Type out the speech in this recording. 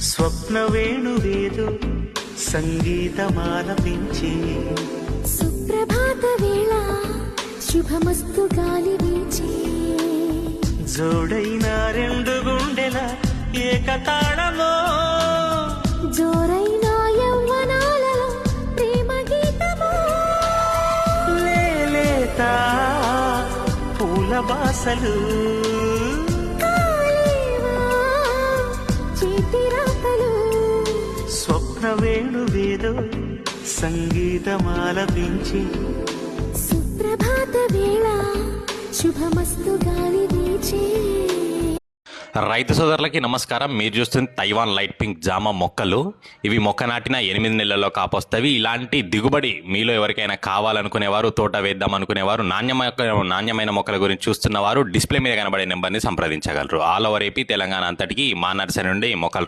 స్వప్న వేణువేదో సంగీతమాలపించి సుప్రభాత వేళ శుభమస్తు గాలి వీచే జోడైన రెండు గుండెల ఏకతాళమో జోరైన యవ్వనాలలో ప్రేమ గీతమో లేలేత పూల బాసలు కాలేవా చేతి రాతలు స్వప్న వేణువేదో సంగీతమాలపించి సుప్రభాత వేళ శుభమస్తు గాలి వీచే. రైతు సోదరులకి నమస్కారం. మీరు చూస్తుంది తైవాన్ లైట్ పింక్ జామ మొక్కలు. ఇవి మొక్క నాటిన 8 నెలల్లో కాపొస్తవి. ఇలాంటి దిగుబడి మీలో ఎవరికైనా కావాలనుకునేవారు, తోట వేద్దాం అనుకునేవారు, నాణ్యమైన మొక్కల గురించి చూస్తున్నవారు డిస్ప్లే మీద కనబడే నెంబర్ని సంప్రదించగలరు. ఆల్ ఓవర్ ఏపీ, తెలంగాణ అంతటికి మా నర్సరీ నుండి మొక్కలు